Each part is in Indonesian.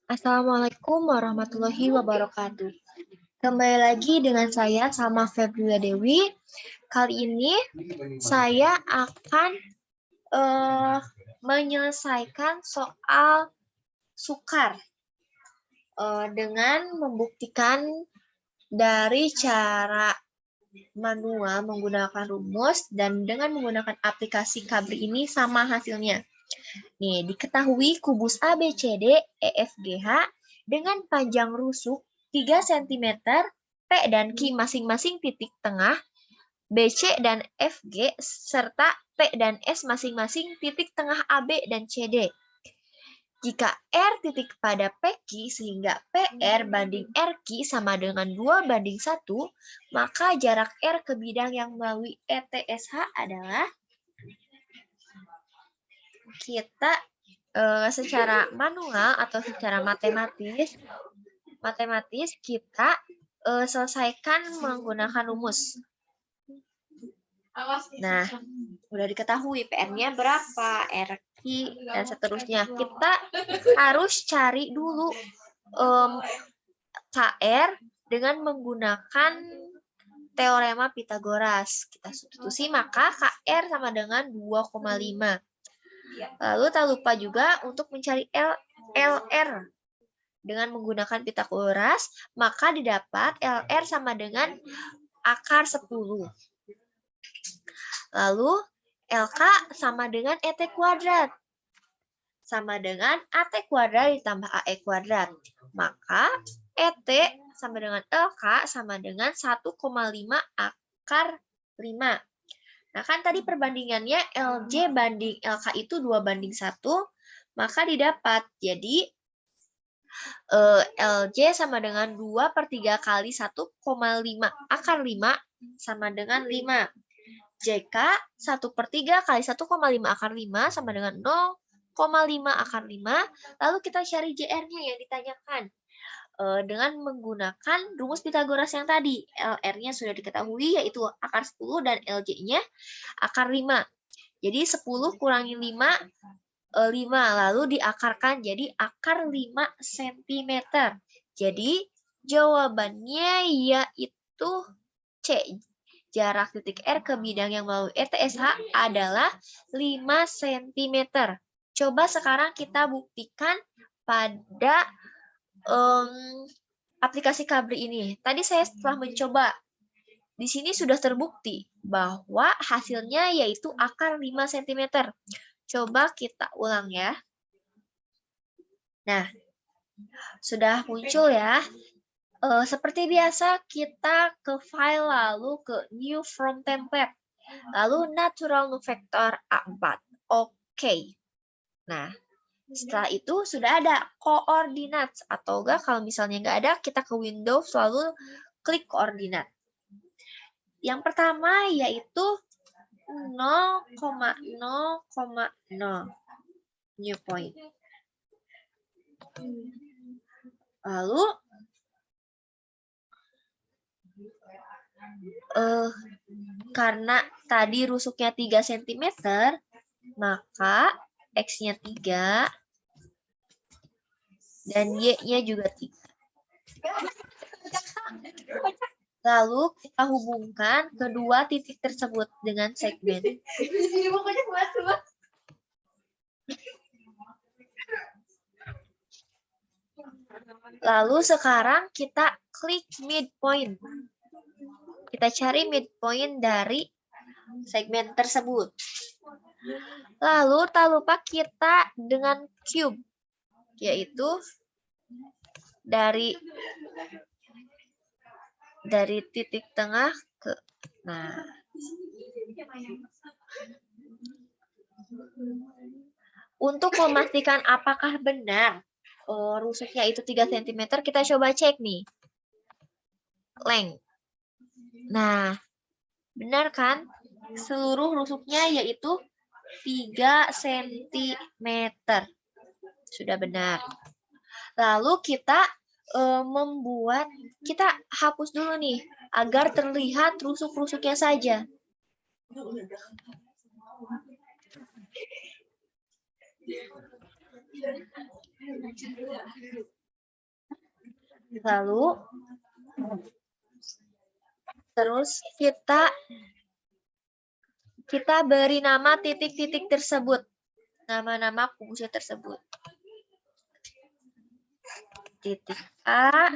Assalamualaikum warahmatullahi wabarakatuh. Kembali lagi dengan saya Salma Febria Dewi. Kali ini saya akan menyelesaikan soal sukar dengan membuktikan dari cara manual menggunakan rumus dan dengan menggunakan aplikasi Kabri ini sama hasilnya. Nih, diketahui kubus ABCD EFGH dengan panjang rusuk 3 cm, P dan Q masing-masing titik tengah, BC dan FG serta P dan S masing-masing titik tengah AB dan CD. Jika R titik pada PQ sehingga PR banding RQ sama dengan 2:1, maka jarak R ke bidang yang melalui ETSH adalah kita secara manual atau secara matematis kita selesaikan menggunakan rumus. Nah, udah diketahui PR-nya berapa, RQ, dan seterusnya. Kita harus cari dulu KR dengan menggunakan teorema Pythagoras. Kita substitusi, maka KR sama dengan 2,5. Lalu tak lupa juga untuk mencari LR. Dengan menggunakan Pythagoras, maka didapat LR sama dengan akar 10. Lalu LK sama dengan ET kuadrat. Sama dengan AT kuadrat ditambah AE kuadrat. Maka ET sama dengan LK sama dengan 1,5 akar 5. Nah, kan tadi perbandingannya LJ banding LK itu 2:1, maka didapat. Jadi, LJ sama dengan 2/3 kali 1,5 akar 5 sama dengan 5. JK 1/3 kali 1,5 akar 5 sama dengan 0,5 akar 5. Lalu kita cari JR-nya yang ditanyakan. Dengan menggunakan rumus Pythagoras yang tadi. LR-nya sudah diketahui yaitu akar 10 dan LJ-nya akar 5. Jadi 10 kurangi 5, 5. Lalu diakarkan jadi akar 5 cm. Jadi jawabannya yaitu C. Jarak titik R ke bidang yang melalui ETSH adalah 5 cm. Coba sekarang kita buktikan pada aplikasi Kabri ini. Tadi saya setelah mencoba, di sini sudah terbukti bahwa hasilnya yaitu akar 5 cm. Coba kita ulang ya. Nah, sudah muncul ya. Seperti biasa, kita ke file lalu ke new from template. Lalu natural vector A4. Oke. Nah, setelah itu sudah ada koordinat. Atau enggak, kalau misalnya nggak ada, kita ke Windows lalu klik koordinat. Yang pertama yaitu 0,0,0. New point. Lalu karena tadi rusuknya 3 cm, maka X-nya 3 dan Y-nya juga 3. Lalu kita hubungkan kedua titik tersebut dengan segmen. Lalu sekarang kita klik midpoint. Kita cari midpoint dari segmen tersebut. Lalu tak lupa kita dengan cube, yaitu dari titik tengah ke, nah, untuk memastikan apakah benar rusuknya itu 3 cm, kita coba cek nih. Length. Nah, benar kan? Seluruh rusuknya yaitu 3 cm. Sudah benar. Lalu kita kita hapus dulu nih, agar terlihat rusuk-rusuknya saja. Lalu terus kita beri nama titik-titik tersebut. Nama-nama fungsi tersebut. Titik A,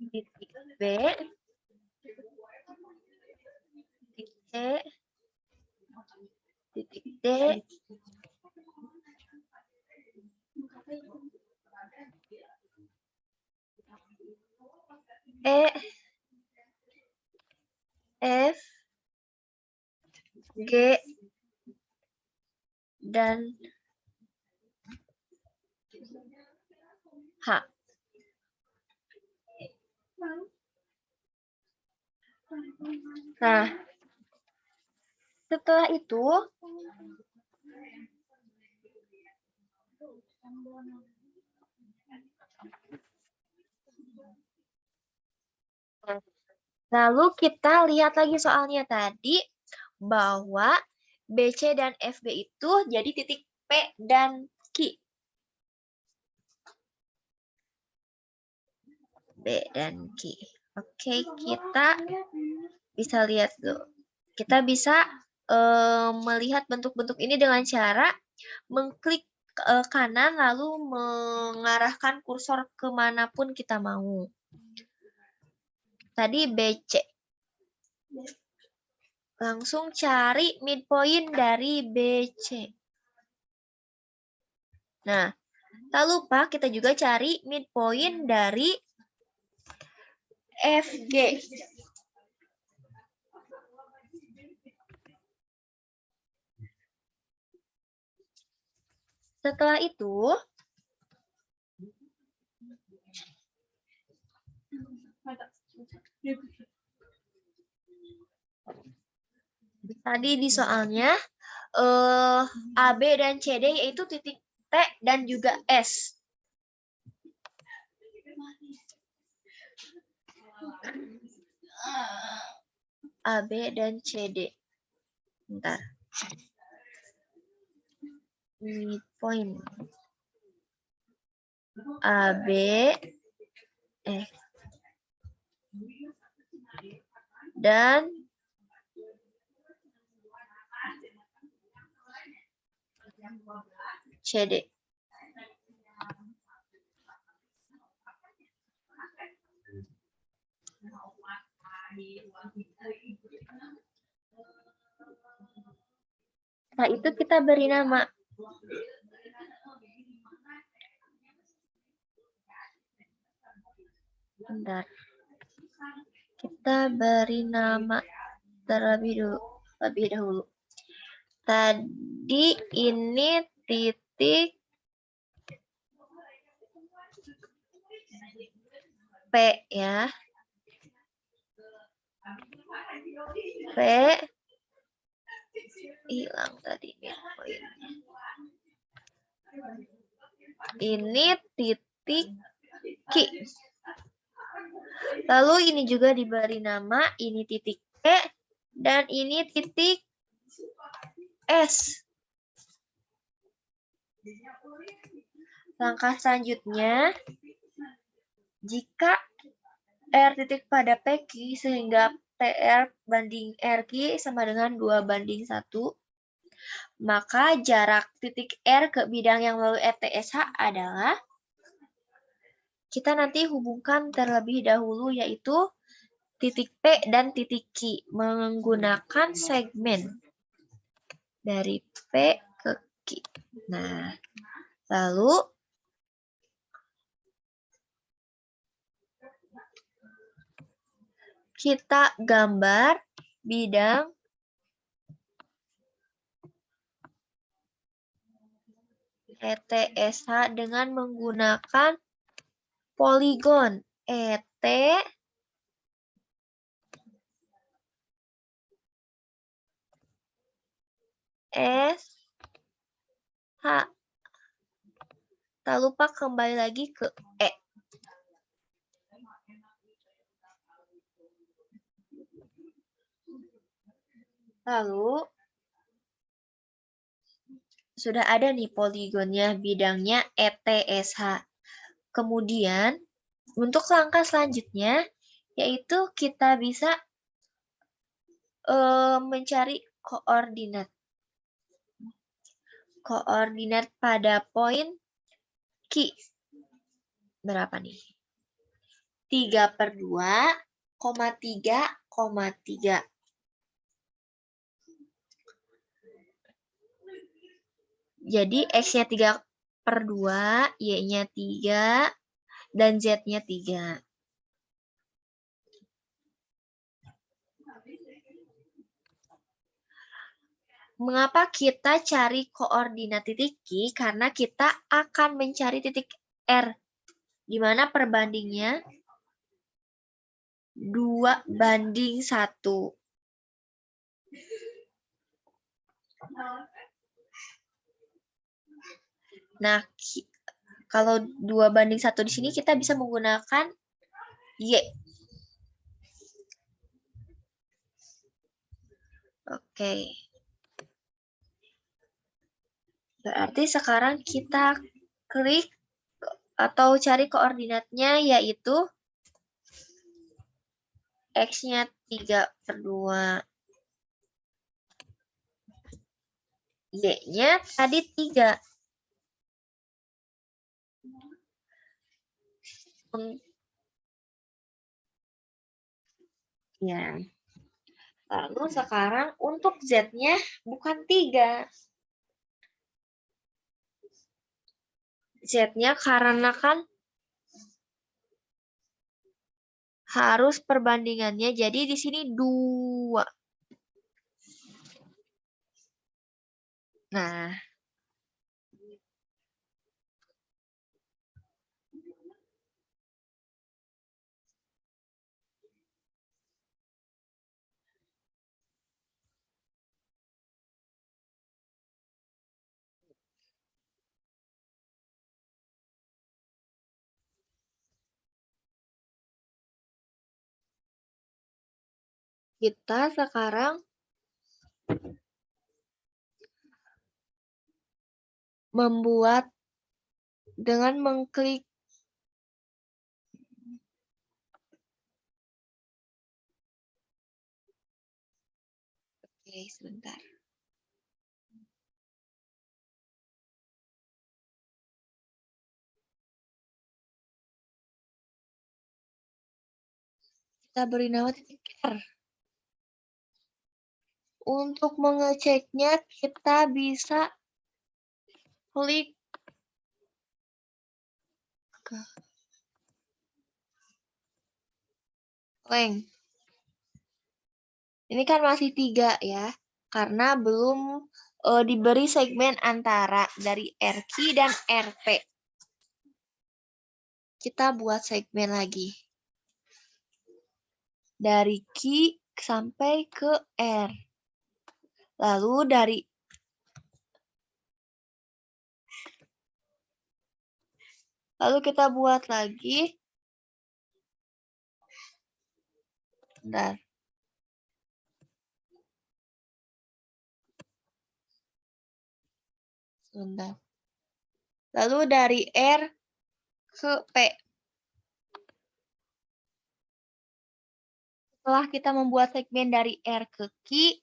titik B, titik C, titik D, E, F, G, dan H. Nah, setelah itu lalu kita lihat lagi soalnya tadi bahwa BC dan FB itu jadi titik P dan Q. B dan Q. Oke, kita bisa lihat dulu. Kita bisa melihat bentuk-bentuk ini dengan cara mengklik kanan lalu mengarahkan kursor kemanapun kita mau. Tadi BC. Langsung cari midpoint dari BC. Nah, tak lupa kita juga cari midpoint dari FG. Setelah itu, tadi di soalnya AB dan CD yaitu titik T dan juga S. AB dan CD. Bentar. Midpoint. AB dan CD. Setelah itu kita beri nama. Bentar. Kita beri nama terlebih dahulu. Tadi ini titik P ya. P hilang tadi midpointnya. Ini titik Q. Lalu ini juga diberi nama, ini titik P dan ini titik S. Langkah selanjutnya, jika R titik pada PQ sehingga PR banding RQ sama dengan 2:1, maka jarak titik R ke bidang yang melalui RTSH adalah, kita nanti hubungkan terlebih dahulu yaitu titik P dan titik Q menggunakan segmen dari P ke Q. Nah, lalu kita gambar bidang ETSH dengan menggunakan poligon ET S H. Tak lupa kembali lagi ke E. Lalu, sudah ada nih poligonnya, bidangnya ETSH. Kemudian, untuk langkah selanjutnya, yaitu kita bisa mencari koordinat. Koordinat pada poin Q. Berapa nih? 3/2, 3,3. Jadi X-nya 3/2, Y-nya 3, dan Z-nya 3. Mengapa kita cari koordinat titik Q? Karena kita akan mencari titik R, di mana perbandingnya 2/1. Nah, kalau 2/1 di sini kita bisa menggunakan Y. Oke. Berarti sekarang kita klik atau cari koordinatnya, yaitu X-nya 3/2. Y-nya tadi 3. Ya. Lalu sekarang untuk Z-nya bukan 3. Z-nya karena kan harus perbandingannya, jadi di sini 2. Nah, kita sekarang membuat dengan mengklik sebentar. Kita beri nama titik R. Untuk mengeceknya kita bisa klik ke length. Ini kan masih 3 ya, karena belum diberi segmen antara dari RQ dan RP. Kita buat segmen lagi. Dari Q sampai ke R. Lalu kita buat lagi. Bentar. Sebentar. Lalu dari R ke P. Setelah kita membuat segmen dari R ke Q,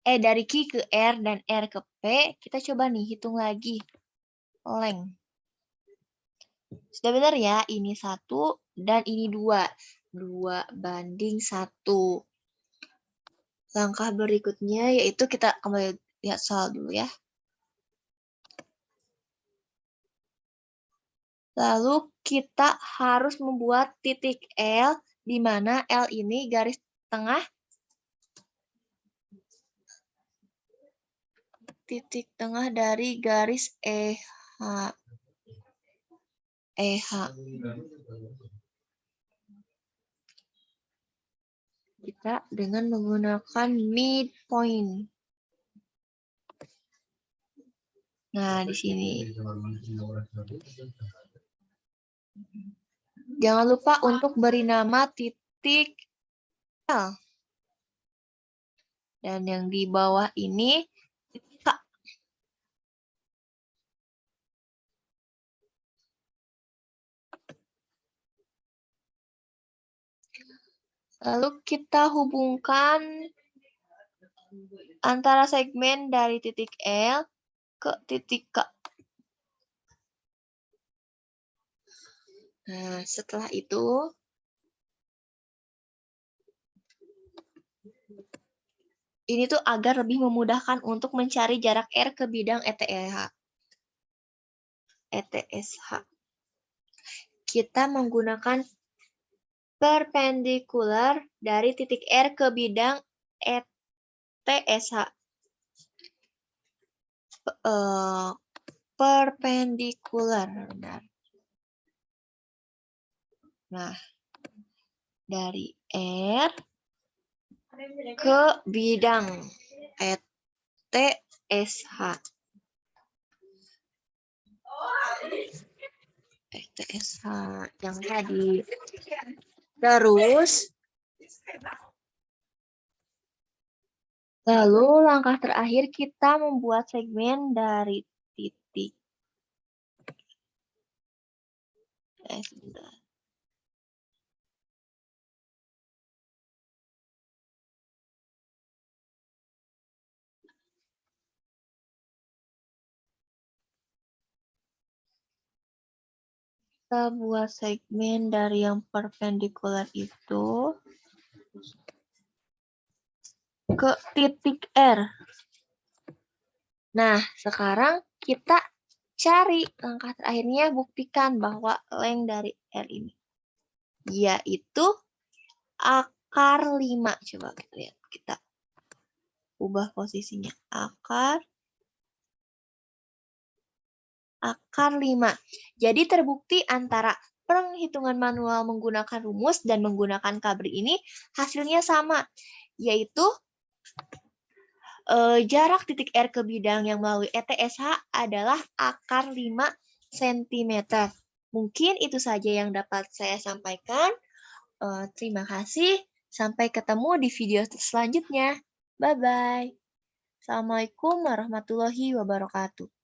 dari Q ke R dan R ke P, kita coba nih hitung lagi length. Sudah benar ya, ini 1 dan ini 2. 2/1. Langkah berikutnya yaitu kita kembali lihat soal dulu ya. Lalu kita harus membuat titik L, di mana L ini garis tengah titik tengah dari garis EH. Kita dengan menggunakan midpoint. Nah, di sini. Jangan lupa untuk beri nama titik L. Dan yang di bawah ini K. Lalu kita hubungkan antara segmen dari titik L ke titik K. Nah, setelah itu, ini tuh agar lebih memudahkan untuk mencari jarak R ke bidang ETSH. Kita menggunakan perpendikular dari titik R ke bidang ETSH. Perpendikular, benar. Nah, dari R ke bidang ETSH. ETSH yang tadi. Terus, lalu langkah terakhir kita membuat segmen dari titik kita buat segmen dari yang perpendikular itu ke titik R. Nah, sekarang kita cari langkah terakhirnya, buktikan bahwa length dari R ini yaitu akar 5. Coba kita lihat, kita ubah posisinya. Akar 5. Jadi terbukti antara penghitungan manual menggunakan rumus dan menggunakan kabri ini hasilnya sama, yaitu jarak titik R ke bidang yang melalui ETSH adalah akar 5 cm. Mungkin itu saja yang dapat saya sampaikan. Terima kasih. Sampai ketemu di video selanjutnya. Bye-bye. Assalamualaikum warahmatullahi wabarakatuh.